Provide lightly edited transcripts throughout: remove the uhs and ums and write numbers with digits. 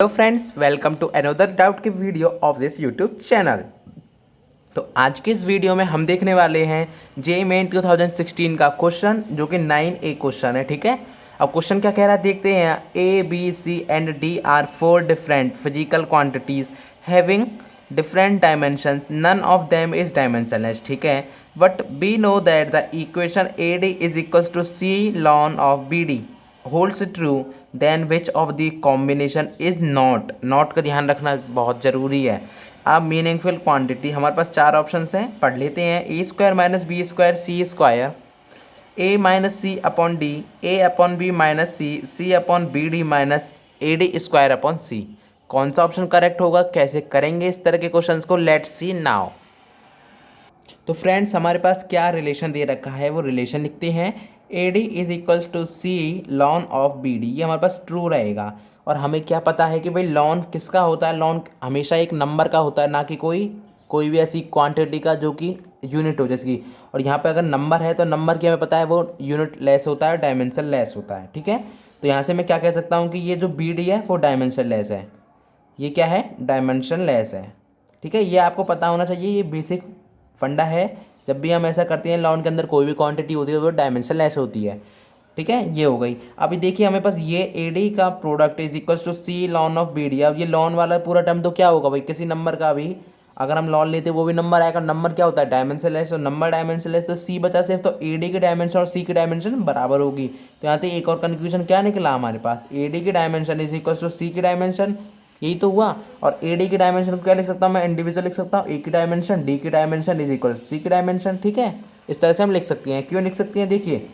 Hello friends, welcome to another doubt की video of this YouTube channel. तो आज के इस वीडियो में हम देखने वाले हैं जे मेन 2016 का क्वेश्चन, जो कि 9A क्वेश्चन है। ठीक है, अब क्वेश्चन क्या कह रहा है देखते हैं। A B C and D are four different physical quantities having different dimensions, none of them is dimensionless. ठीक है, but we know that the equation A D is equals to C ln of B D holds true, then which of the combination is not का ध्यान रखना बहुत ज़रूरी है। अब meaningful quantity हमारे पास चार ऑप्शन हैं, पढ़ लेते हैं। A square minus B square C square, A minus C upon D, A upon B minus C, C upon B D minus A D square upon C. कौन सा ऑप्शन करेक्ट होगा, कैसे करेंगे इस तरह के क्वेश्चंस को, लेट्स सी नाउ। तो फ्रेंड्स, हमारे पास क्या रिलेशन दे रखा है, वो रिलेशन लिखते हैं। A D is equals to C ln of B D, ये हमारे पास ट्रू रहेगा। और हमें क्या पता है कि भाई लॉन किसका होता है, लॉन हमेशा एक नंबर का होता है, ना कि कोई भी ऐसी क्वांटिटी का जो कि यूनिट हो जिसकी। और यहाँ पे अगर नंबर है तो नंबर की हमें पता है वो यूनिट लेस होता है, डायमेंशन लेस होता है। ठीक है, तो यहाँ से मैं क्या कह सकता हूँ कि ये जो बी डी है वो डायमेंशन लेस है। ये क्या है, डायमेंशन लेस है। ठीक है, ये आपको पता होना चाहिए, ये बेसिक फंडा है। जब भी हम ऐसा करते हैं लॉन के अंदर कोई भी क्वांटिटी होती है वो डायमेंशन लेस होती है। ठीक है, ये हो गई। अभी देखिए हमें पास ये ए डी का product is equals to C ln of B D. अब ये लॉन वाला पूरा टर्म तो क्या होगा भाई, किसी नंबर का भी अगर हम लॉन लेते हैं वो भी नंबर आएगा। नंबर क्या होता है, डायमेंशन लेस, और नंबर डायमेंशन लेस तो सी बचा सिर्फ, तो ए डी की डायमेंशन और सी की डायमेंशन बराबर होगी। तो यहाँ पे एक और कंक्लूजन क्या निकला हमारे पास, ए डी की डायमेंशन इज इक्वल्स टू सी की डायमेंशन, यही तो हुआ। और ए डी की डायमेंशन को क्या लिख सकता हूँ मैं, इंडिविजुअल लिख सकता हूँ, ए की डायमेंशन डी की डायमेंशन इज इक्वल सी की डायमेंशन। ठीक है, इस तरह से हम लिख सकते हैं। क्यों लिख सकते हैं, देखिए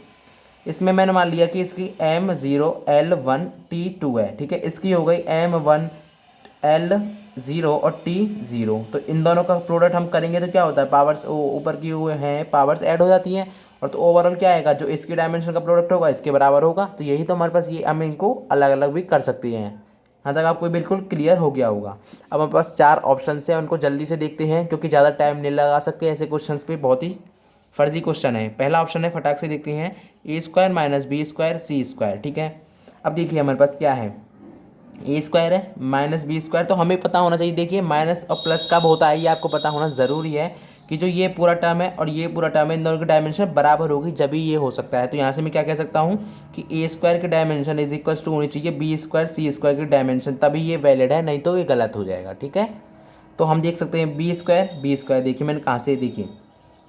इसमें मैंने मान लिया कि इसकी M0L1T2 है। ठीक है, इसकी हो गई M1L0 और T0। तो इन दोनों का प्रोडक्ट हम करेंगे तो क्या होता है, पावर्स ऊपर की हुए हैं, पावर्स ऐड हो जाती हैं। और तो ओवरऑल क्या आएगा, जो इसकी डायमेंशन का प्रोडक्ट होगा इसके बराबर होगा। तो यही तो हमारे पास, ये हम इनको अलग अलग भी कर सकते हैं। यहाँ तक आपको बिल्कुल क्लियर हो गया होगा। अब हमारे पास चार ऑप्शन है, उनको जल्दी से देखते हैं क्योंकि ज़्यादा टाइम नहीं लगा सकते ऐसे क्वेश्चन पे, बहुत ही फर्जी क्वेश्चन है। पहला ऑप्शन है, फटाक से देखते हैं, A square minus B square C square. ठीक है, अब देखिए हमारे पास क्या है, ए स्क्वायर है माइनस बी स्क्वायर, तो हमें पता होना चाहिए। देखिए माइनस और प्लस कब होता है ये आपको पता होना ज़रूरी है, कि जो ये पूरा टर्म है और ये पूरा टर्म है, इन दोनों की डायमेंशन बराबर होगी जब भी ये हो सकता है। तो यहाँ से मैं क्या कह सकता हूँ कि ए स्क्वायर की डायमेंशन इज इक्वल्स टू होनी चाहिए बी स्क्वायर सी स्क्वायर की डायमेंशन, तभी ये वैलिड है, नहीं तो ये गलत हो जाएगा। ठीक है, तो हम देख सकते हैं बी स्क्वायर, देखिए मैंने कहाँ से देखिए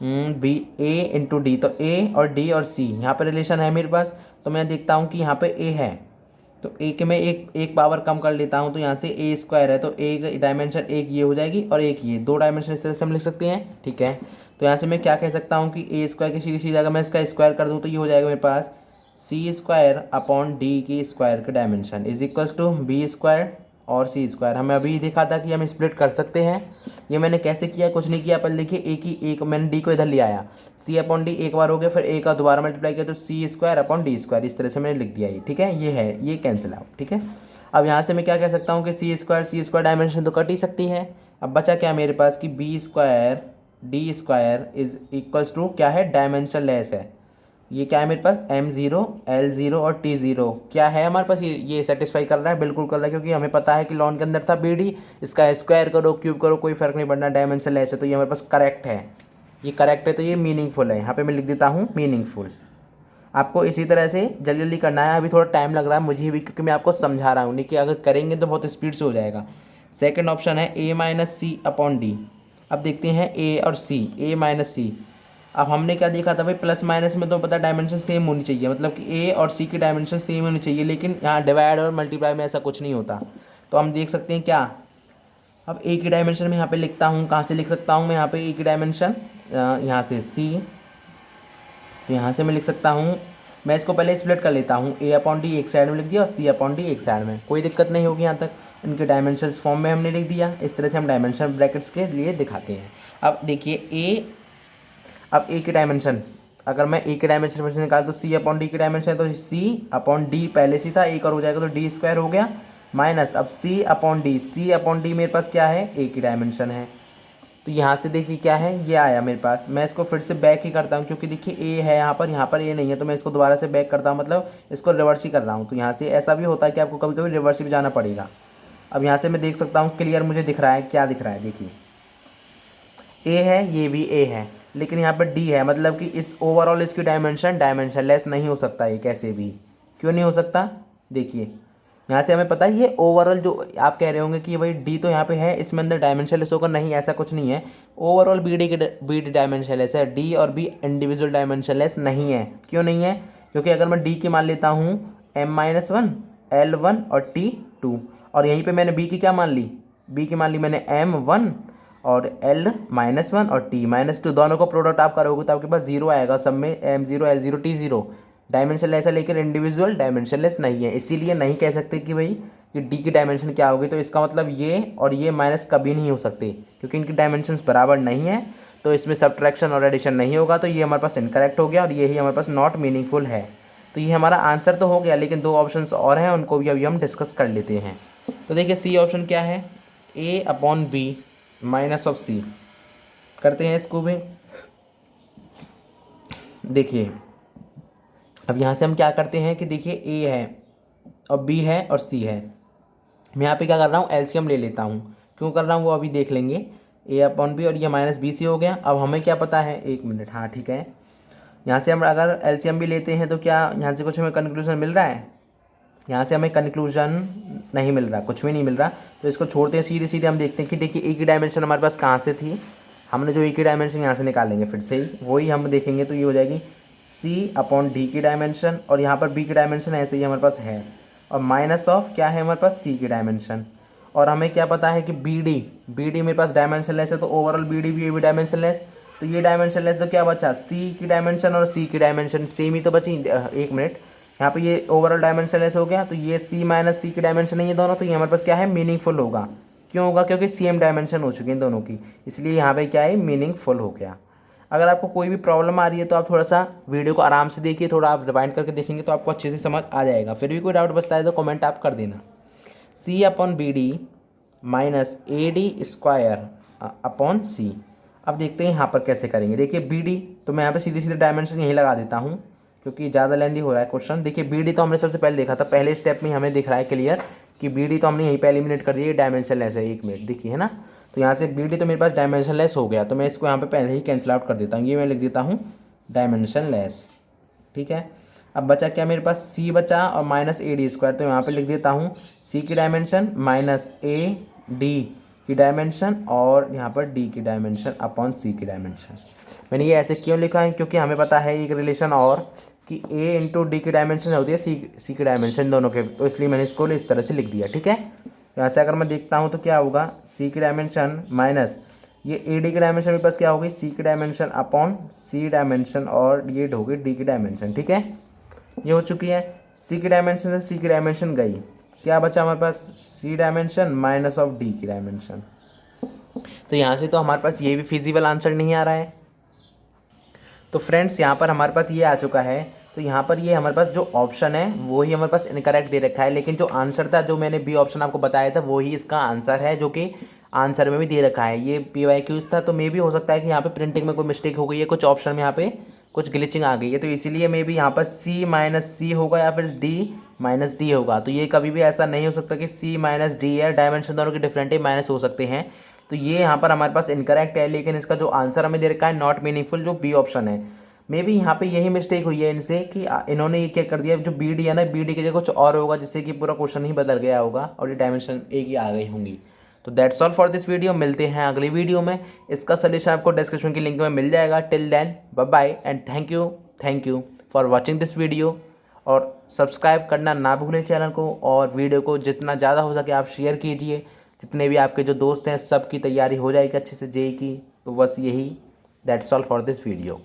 बी ए इंटू डी, तो ए और डी और सी यहाँ पर रिलेशन है मेरे पास। तो मैं देखता हूँ कि यहाँ पे ए है, तो ए के मैं एक पावर कम कर लेता हूँ, तो यहाँ से ए स्क्वायर है, तो ए डायमेंशन एक ये हो जाएगी और एक ये, दो डायमेंशन इस तरह से हम लिख सकते हैं। ठीक है, तो यहाँ से मैं क्या कह सकता हूँ कि ए स्क्वायर की सीधी सीधी अगर मैं इसका स्क्वायर कर दूँ तो ये हो जाएगा मेरे पास सी स्क्वायर अपॉन डी की स्क्वायर की dimension is equals to B square और सी स्क्वायर। हमें अभी देखा था कि हम स्प्लिट कर सकते हैं। ये मैंने कैसे किया, कुछ नहीं किया, पर देखिए एक मैंने डी को इधर ले आया, सी अपॉन डी एक बार हो गया, फिर ए का दोबारा मल्टीप्लाई किया तो सी स्क्वायर अपॉन डी स्क्वायर, इस तरह से मैंने लिख दिया ये। ठीक है, ये है, ये कैंसिल आउट। ठीक है, अब यहाँ से मैं क्या कह सकता हूँ कि सी स्क्वायर डायमेंशन तो कट ही सकती है। अब बचा क्या मेरे पास कि B square D square is equals to क्या है, डायमेंशन लेस है। ये क्या है मेरे पास, M0L0 और T0 क्या है हमारे पास, ये सेटिस्फाई कर रहा है, बिल्कुल कर रहा है, क्योंकि हमें पता है कि लॉन के अंदर था BD, इसका स्क्वायर करो क्यूब करो कोई फर्क नहीं पड़ना, डायमेंशन लेस है, तो ये हमारे पास करेक्ट है। ये करेक्ट है, तो ये मीनिंगफुल है। यहाँ पे मैं लिख देता हूँ मीनिंगफुल। आपको इसी तरह से जल्दी जल्दी करना है, अभी थोड़ा टाइम लग रहा है मुझे भी, क्योंकि मैं आपको समझा रहा हूँ, नहीं कि अगर करेंगे तो बहुत स्पीड से हो जाएगा। सेकेंड ऑप्शन है A minus C upon D. अब देखते हैं A और C, A माइनस सी। अब हमने क्या देखा था भाई, प्लस माइनस में तो पता डायमेंशन सेम होनी चाहिए, मतलब कि ए और सी की डायमेंशन सेम होनी चाहिए, लेकिन यहाँ डिवाइड और मल्टीप्लाई में ऐसा कुछ नहीं होता। तो हम देख सकते हैं क्या, अब ए की डायमेंशन में यहाँ पे लिखता हूँ, कहाँ से लिख सकता हूँ मैं यहाँ पे ए की डायमेंशन, यहाँ से सी, तो यहाँ से मैं लिख सकता हूँ, मैं इसको पहले स्प्लिट कर लेता हूँ, ए अपॉन डी एक साइड में लिख दिया और सी अपॉन डी एक साइड में, कोई दिक्कत नहीं होगी यहाँ तक। इनके डायमेंशंस फॉर्म में हमने लिख दिया, इस तरह से हम डायमेंशन ब्रैकेट्स के लिए दिखाते हैं। अब देखिए अब ए की डायमेंशन, अगर मैं ए की डायमेंशन से निकाल तो सी अपॉन डी की डायमेंशन है, तो सी अपॉन डी पहले से था, एक और हो जाएगा तो डी स्क्वायर हो गया, माइनस अब सी अपॉन डी मेरे पास क्या है, ए की डायमेंशन है। तो यहाँ से देखिए क्या है, ये आया मेरे पास। मैं इसको फिर से बैक ही करता हूँ, क्योंकि देखिए ए है यहाँ पर ए नहीं है, तो मैं इसको दोबारा से बैक करता हूँ, मतलब इसको रिवर्स ही कर रहा हूँ। तो यहाँ से ऐसा भी होता है कि आपको कभी कभी रिवर्स भी जाना पड़ेगा। अब यहाँ से मैं देख सकता हूँ क्लियर मुझे दिख रहा है, क्या दिख रहा है देखिए, ए है, ये भी ए है, लेकिन यहाँ पर डी है, मतलब कि इस ओवरऑल इसकी डायमेंशन डायमेंशनलेस नहीं हो सकता ये कैसे भी। क्यों नहीं हो सकता, देखिए यहाँ से हमें पता है ये ओवरऑल जो आप कह रहे होंगे कि भाई डी तो यहाँ पे है, इसमें अंदर डायमेंशनलेस होगा, नहीं ऐसा कुछ नहीं है। ओवरऑल बी डी डायमेंशनलेस है, डी और बी इंडिविजुअल डायमेंशनलेस नहीं है। क्यों नहीं है, क्योंकि अगर मैं डी की मान लेता हूँ m-1, L1 और T2, और यहीं पे मैंने बी की क्या मान ली, बी की मान ली मैंने m1 और L-1 और T-2, दोनों का प्रोडक्ट आप करोगे तो आपके पास जीरो आएगा सब में, m0 L0 T0। डायमेंशनलेस है लेकिन इंडिविजुअल डायमेंशनलेस नहीं है, इसीलिए नहीं कह सकते कि भाई कि डी की डायमेंशन क्या होगी। तो इसका मतलब ये और ये माइनस कभी नहीं हो सकते, क्योंकि इनकी डायमेंशंस बराबर नहीं है, तो इसमें सब्ट्रैक्शन और एडिशन नहीं होगा, तो ये हमारे पास इनकरेक्ट हो गया और यही हमारे पास नॉट मीनिंगफुल है। तो ये हमारा आंसर तो हो गया, लेकिन दो ऑप्शंस और हैं, उनको भी अभी हम डिस्कस कर लेते हैं। तो देखिए सी ऑप्शन क्या है, A/B -C। करते हैं इसको भी। देखिए अब यहाँ से हम क्या करते हैं कि देखिए ए है और बी है और सी है, मैं यहाँ पे क्या कर रहा हूँ एलसीएम ले लेता हूँ। क्यों कर रहा हूँ वो अभी देख लेंगे। A/B और ये -BC हो गया। अब हमें क्या पता है, एक मिनट, हाँ ठीक है, यहाँ से हम अगर एलसीएम भी लेते हैं तो क्या यहाँ से कुछ हमें कंक्लूजन मिल रहा है, यहाँ से हमें कंक्लूजन नहीं मिल रहा, कुछ भी नहीं मिल रहा। तो इसको छोड़ते हैं, सीधे सीधे हम देखते हैं कि देखिए ए की डायमेंशन हमारे पास कहाँ से थी, हमने जो ए की डायमेंशन यहाँ से निकालेंगे फिर से ही वही हम देखेंगे, तो ये हो जाएगी C/D की डायमेंशन, और यहाँ पर बी की डायमेंशन ऐसे ही हमारे पास है, और माइनस ऑफ क्या है हमारे पास सी की डायमेंशन। और हमें क्या पता है कि बी डी मेरे पास डायमेंशनलेस है, तो ओवरऑल बी डी भी ये भी डायमेंशनलेस, तो ये डायमेंशनलेस तो क्या बचा, सी की डायमेंशन और सी की डायमेंशन सेम ही तो बची। एक मिनट, यहाँ पे ये ओवरऑल डायमेंशनलेस हो गया, तो ये C - C की डायमेंशन नहीं है दोनों, तो ये हमारे पास क्या है मीनिंगफुल होगा। क्यों होगा, क्योंकि सेम डायमेंशन हो चुकी है दोनों की, इसलिए यहाँ पे क्या है मीनिंगफुल हो गया। अगर आपको कोई भी प्रॉब्लम आ रही है तो आप थोड़ा सा वीडियो को आराम से देखिए, थोड़ा आप रिवाइंड करके देखेंगे तो आपको अच्छे से समझ आ जाएगा। फिर भी कोई डाउट बचता है तो कमेंट आप कर देना। C/BD -AD² अब देखते हैं यहाँ पर कैसे करेंगे। देखिए BD तो मैं यहाँ पे सीधे सीधे डायमेंशन यहीं लगा देता हूँ, क्योंकि ज़्यादा लेंदी हो रहा है क्वेश्चन। देखिए BD तो हमने सबसे पहले देखा था, पहले स्टेप में हमें दिख रहा है क्लियर कि BD तो हमने यहीं पे एलिमिनेट कर दिया, डायमेंशनलेस है। एक मिनट देखिए, है ना, तो यहाँ से BD तो मेरे पास डायमेंशनलेस हो गया, तो मैं इसको यहाँ पे पहले ही कैंसिल आउट कर देता हूँ, ये मैं लिख देता हूँ डायमेंशनलेस। ठीक है, अब बचा क्या मेरे पास, C बचा और -AD², तो यहाँ पे लिख देता हूँ C की डायमेंशन -AD की डायमेंशन और यहाँ पर D की डायमेंशन अपॉन C की डायमेंशन। मैंने ये ऐसे क्यों लिखा है, क्योंकि हमें पता है एक रिलेशन और कि A × D की डायमेंशन होती है C की डायमेंशन दोनों के, तो इसलिए मैंने इसको इस तरह से लिख दिया। ठीक है, यहाँ से अगर मैं देखता हूँ तो क्या होगा, C की डायमेंशन माइनस ये AD की डायमेंशन मेरे पास क्या होगी, C की डायमेंशन अपॉन C डायमेंशन, और ये होगी D की डायमेंशन। ठीक है, ये हो चुकी है। C की डायमेंशन से C की डायमेंशन गई, क्या बचा हमारे पास, C dimension minus of D की डायमेंशन। तो यहाँ से तो हमारे पास ये भी फिजिबल आंसर नहीं आ रहा है। तो फ्रेंड्स यहाँ पर हमारे पास ये आ चुका है, तो यहाँ पर ये हमारे पास जो ऑप्शन है वो ही हमारे पास इनकरेक्ट दे रखा है, लेकिन जो आंसर था जो मैंने बी ऑप्शन आपको बताया था वही इसका आंसर है, जो कि आंसर में भी दे रखा है। ये PYQs था, तो मे भी हो सकता है कि यहाँ पे प्रिंटिंग में कोई मिस्टेक हो गई है, कुछ ऑप्शन में यहाँ पे कुछ ग्लिचिंग आ गई है, तो इसीलिए मे भी यहाँ पर C - C होगा या फिर D - D होगा। तो ये कभी भी ऐसा नहीं हो सकता कि C - D है, डायमेंशन दोनों के डिफरेंट ही माइनस हो सकते हैं। तो ये यहाँ पर हमारे पास इनकरेक्ट है, लेकिन इसका जो आंसर हमें दे रखा है नॉट मीनिंगफुल, जो बी ऑप्शन है, मे बी यहाँ पे यही मिस्टेक हुई है इनसे कि इन्होंने ये क्या कर दिया, जो BD है ना, BD की जगह कुछ और होगा, जिससे कि पूरा क्वेश्चन ही बदल गया होगा और ये डायमेंशन एक ही आ गई होंगी। तो that's all for this video, मिलते हैं अगली वीडियो में। इसका सोल्यूशन आपको डिस्क्रिप्शन की लिंक में मिल जाएगा। Till then bye bye and thank you for watching this video, और सब्सक्राइब करना ना भूलें चैनल को, और वीडियो को जितना ज़्यादा हो सके आप शेयर कीजिए, जितने भी आपके जो दोस्त हैं सबकी तैयारी हो जाएगी अच्छे से JEE की। तो बस यही, that's all for this video.